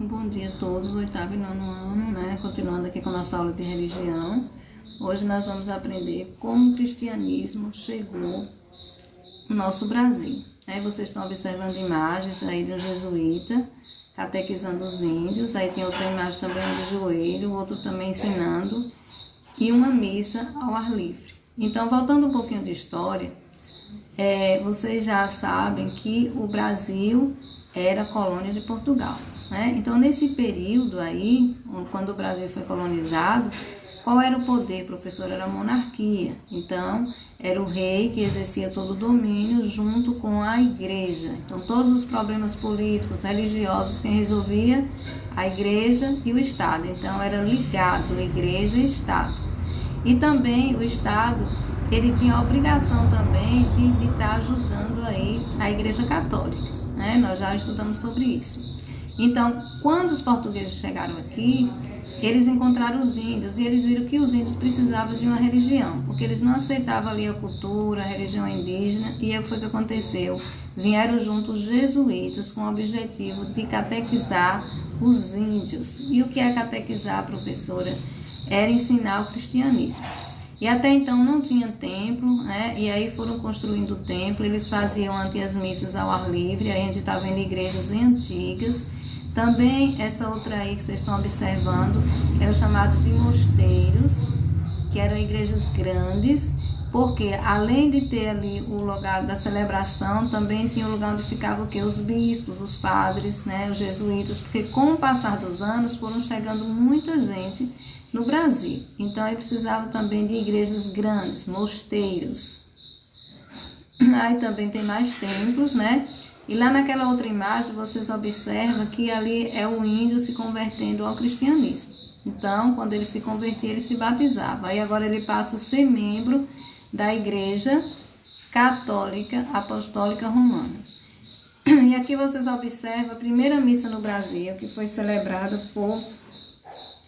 Bom dia a todos, oitavo e nono ano, né? Continuando aqui com a nossa aula de religião. Hoje nós vamos aprender como o cristianismo chegou no nosso Brasil. Vocês estão observando imagens aí de um jesuíta catequizando os índios. Aí tem outra imagem também de joelho, outro também ensinando, e uma missa ao ar livre. Então, voltando um pouquinho de história, vocês já sabem que o Brasil era colônia de Portugal. Então, nesse período aí, quando o Brasil foi colonizado, qual era o poder, professor? Era a monarquia. Então, era o rei que exercia todo o domínio junto com a igreja. Então, todos os problemas políticos, religiosos, quem resolvia? A igreja e o Estado. Então, era ligado a igreja e Estado. E também o Estado, ele tinha a obrigação também de estar ajudando aí a igreja católica. Nós já estudamos sobre isso. Então, quando os portugueses chegaram aqui, eles encontraram os índios e eles viram que os índios precisavam de uma religião, porque eles não aceitavam ali a cultura, a religião indígena, e aí foi o que aconteceu. Vieram juntos os jesuítas com o objetivo de catequizar os índios. E o que é catequizar, professora? Era ensinar o cristianismo. E até então não tinha templo, e aí foram construindo o templo, eles faziam antes as missas ao ar livre, aí a gente está vendo igrejas antigas. Também essa outra aí que vocês estão observando, eram chamados de mosteiros, que eram igrejas grandes, porque além de ter ali o lugar da celebração, também tinha o lugar onde ficavam o quê? Os bispos, os padres, os jesuítas, porque com o passar dos anos foram chegando muita gente no Brasil. Então aí precisava também de igrejas grandes, mosteiros. Aí também tem mais templos, E lá naquela outra imagem vocês observam que ali é o índio se convertendo ao cristianismo. Então, quando ele se convertia, ele se batizava. Aí agora ele passa a ser membro da Igreja Católica Apostólica Romana. E aqui vocês observam a primeira missa no Brasil, que foi celebrada por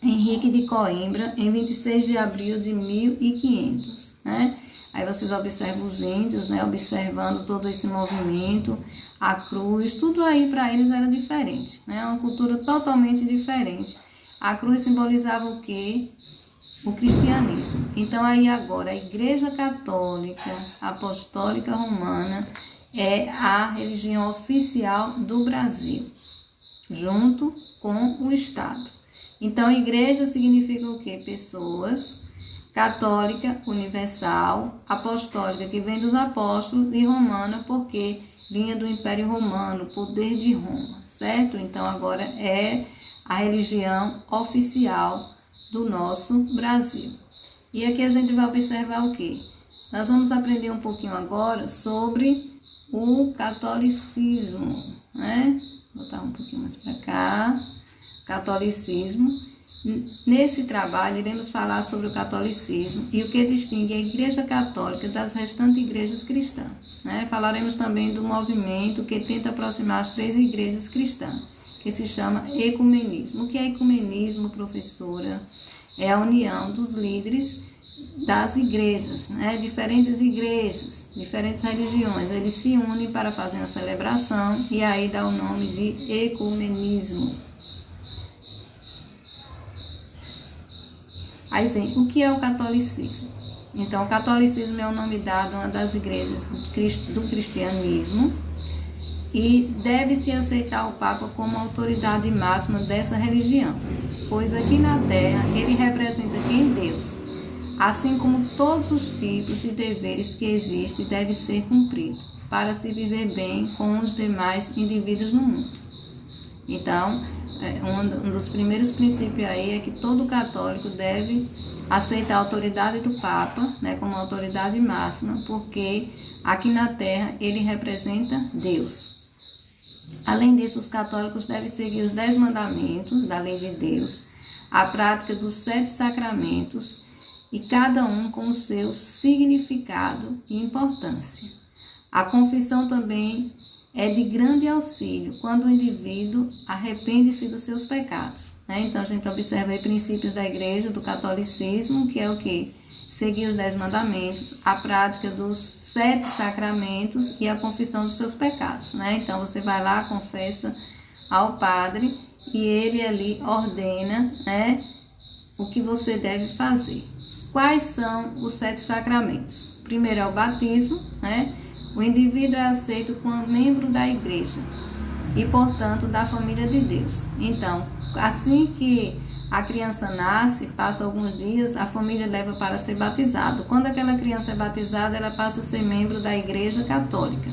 Henrique de Coimbra em 26 de abril de 1500, Aí vocês observam os índios, observando todo esse movimento, a cruz, tudo aí para eles era diferente, Uma cultura totalmente diferente. A cruz simbolizava o quê? O cristianismo. Então aí agora a Igreja Católica Apostólica Romana é a religião oficial do Brasil, junto com o Estado. Então igreja significa o quê? Pessoas. Católica, universal, apostólica, que vem dos apóstolos, e romana, porque vinha do Império Romano, poder de Roma, certo? Então, agora é a religião oficial do nosso Brasil. E aqui a gente vai observar o quê? Nós vamos aprender um pouquinho agora sobre o catolicismo, Vou botar um pouquinho mais para cá. Catolicismo. Nesse trabalho, iremos falar sobre o catolicismo e o que distingue a Igreja Católica das restantes igrejas cristãs. Falaremos também do movimento que tenta aproximar as três igrejas cristãs, que se chama ecumenismo. O que é ecumenismo, professora? É a união dos líderes das igrejas, diferentes igrejas, diferentes religiões. Eles se unem para fazer uma celebração e aí dá o nome de ecumenismo. Aí vem, o que é o catolicismo? Então, o catolicismo é o nome dado a uma das igrejas do cristianismo e deve-se aceitar o Papa como autoridade máxima dessa religião, pois aqui na Terra ele representa quem? Deus, assim como todos os tipos de deveres que existem devem ser cumpridos para se viver bem com os demais indivíduos no mundo. Então, um dos primeiros princípios aí é que todo católico deve aceitar a autoridade do Papa, como autoridade máxima, porque aqui na Terra ele representa Deus. Além disso, os católicos devem seguir os 10 mandamentos da lei de Deus, a prática dos 7 sacramentos, e cada um com o seu significado e importância. A confissão também é de grande auxílio quando o indivíduo arrepende-se dos seus pecados. Então, a gente observa aí princípios da igreja, do catolicismo, que é o quê? Seguir os 10 mandamentos, a prática dos 7 sacramentos e a confissão dos seus pecados. Então, você vai lá, confessa ao padre e ele ali ordena, né, o que você deve fazer. Quais são os 7 sacramentos? Primeiro é o batismo, né? O indivíduo é aceito como membro da igreja e, portanto, da família de Deus. Então, assim que a criança nasce, passa alguns dias, a família leva para ser batizado. Quando aquela criança é batizada, ela passa a ser membro da igreja católica.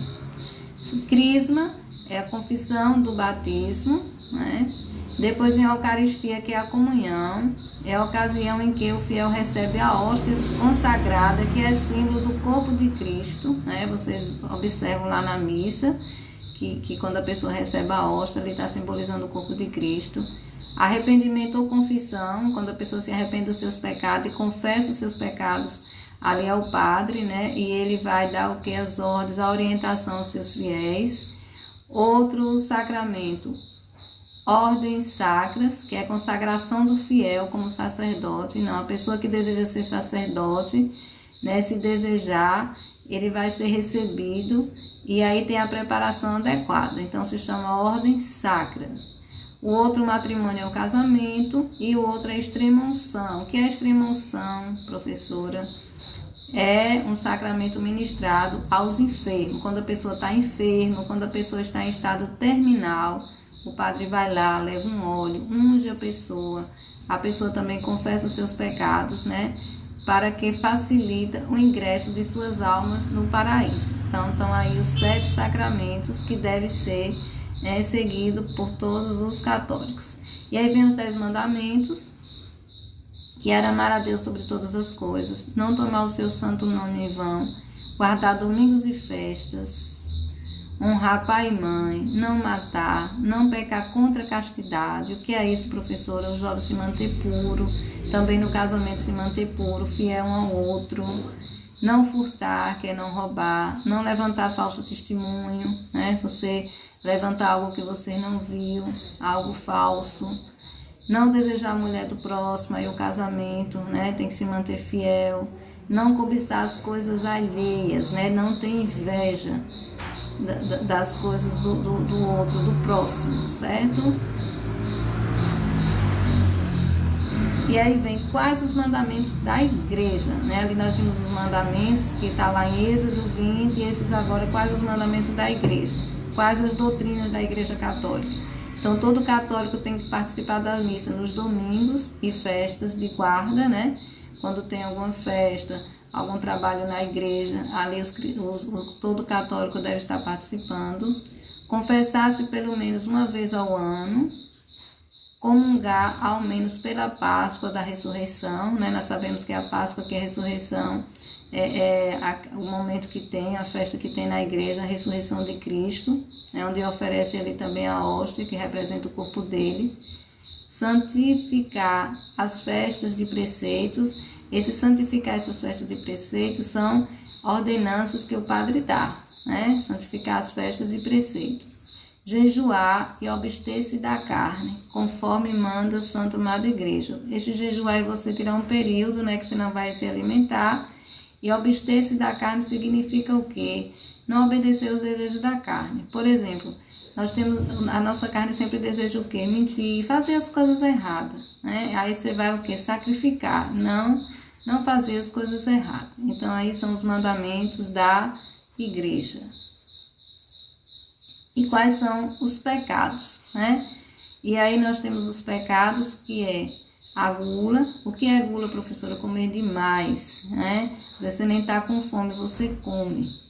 Crisma é a confissão do batismo, né? Depois em Eucaristia, que é a comunhão, é a ocasião em que o fiel recebe a hóstia consagrada, que é símbolo do corpo de Cristo, né? Vocês observam lá na missa, que quando a pessoa recebe a hóstia, ele está simbolizando o corpo de Cristo. Arrependimento ou confissão, quando a pessoa se arrepende dos seus pecados e confessa os seus pecados ali ao padre, né? E ele vai dar o que? As ordens, a orientação aos seus fiéis. Outro sacramento, ordens sacras, que é a consagração do fiel como sacerdote. Não, a pessoa que deseja ser sacerdote, né, se desejar, ele vai ser recebido e aí tem a preparação adequada. Então se chama ordem sacra. O outro matrimônio é o casamento e o outro é a extrema-unção. O que é a extrema-unção, professora? É um sacramento ministrado aos enfermos. Quando a pessoa está enferma, quando a pessoa está em estado terminal, o padre vai lá, leva um óleo, unge a pessoa também confessa os seus pecados, né? Para que facilita o ingresso de suas almas no paraíso. Então, estão aí os 7 sacramentos que devem ser seguido por todos os católicos. E aí vem os 10 mandamentos, que era amar a Deus sobre todas as coisas, não tomar o seu santo nome em vão, guardar domingos e festas, honrar pai e mãe, não matar, não pecar contra a castidade. O que é isso, professora? O jovem se manter puro, também no casamento se manter puro, fiel um ao outro, não furtar, que é não roubar, não levantar falso testemunho, né? Você levantar algo que você não viu, algo falso. Não desejar a mulher do próximo, aí o casamento, né? Tem que se manter fiel. Não cobiçar as coisas alheias, né? Não ter inveja das coisas do outro, do próximo, certo? E aí vem quais os mandamentos da igreja, né? Ali nós vimos os mandamentos que está lá em Êxodo 20, e esses agora, quais os mandamentos da igreja, quais as doutrinas da igreja católica. Então todo católico tem que participar da missa nos domingos e festas de guarda, né? Quando tem alguma festa, algum trabalho na igreja, ali todo católico deve estar participando. Confessar-se pelo menos uma vez ao ano, comungar ao menos pela Páscoa da ressurreição, né? Nós sabemos que a Páscoa, que é a ressurreição, o momento que tem, a festa que tem na igreja, a ressurreição de Cristo, né? Onde oferece ali também a hóstia, que representa o corpo dele. Santificar as festas de preceitos. Esse santificar essas festas de preceitos são ordenanças que o padre dá, né? Santificar as festas de preceito. Jejuar e abster-se da carne, conforme manda a Santa Madre Igreja. Este jejuar é você tirar um período, né, que você não vai se alimentar. E abster-se da carne significa o quê? Não obedecer aos desejos da carne. Por exemplo, a nossa carne sempre deseja o quê? Mentir, fazer as coisas erradas, né? Aí você vai o quê? Sacrificar, não fazer as coisas erradas. Então aí são os mandamentos da igreja. E quais são os pecados, né? E aí nós temos os pecados, que é a gula. O que é gula, professora? Comer demais, né? Você nem tá com fome, você come.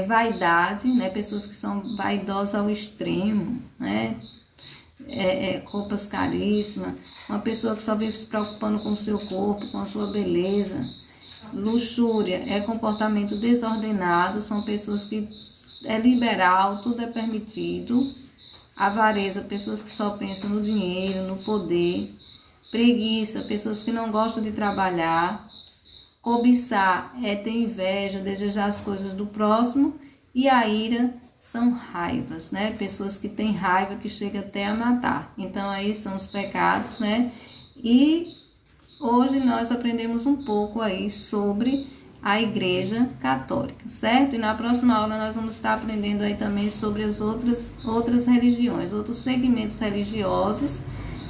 Vaidade, né? Pessoas que são vaidosas ao extremo, né? Roupas caríssimas. Uma pessoa que só vive se preocupando com o seu corpo, com a sua beleza. Luxúria é comportamento desordenado, são pessoas que é liberal, tudo é permitido. Avareza, pessoas que só pensam no dinheiro, no poder. Preguiça, pessoas que não gostam de trabalhar. Cobiçar é ter inveja, desejar as coisas do próximo. E a ira são raivas, né? Pessoas que têm raiva, que chega até a matar. Então aí são os pecados, né? E hoje nós aprendemos um pouco aí sobre a Igreja Católica, certo? E na próxima aula nós vamos estar aprendendo aí também sobre as outras religiões, outros segmentos religiosos,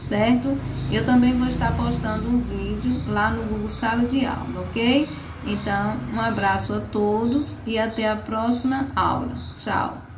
certo? Eu também vou estar postando um vídeo lá no Google Sala de Aula, ok? Então, um abraço a todos e até a próxima aula. Tchau!